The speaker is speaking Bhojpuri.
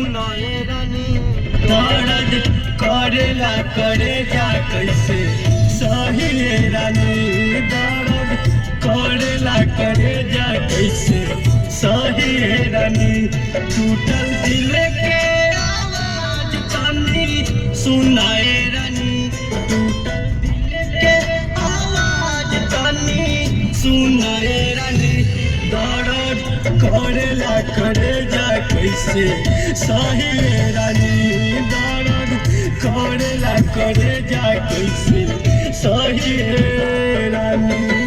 सुनाए रानी दर्द करेला करे जा कैसे सही रानी दर्द करेला करे जा कैसे सही रानी टूटल दिल के आवाज चांदी सुनाए रानी टूटल दिल के आवाज चांदी सुनाए रानी दर्द करेला करे जा कैसे सही रानी दर्द करेला करे जा कैसे सही रानी।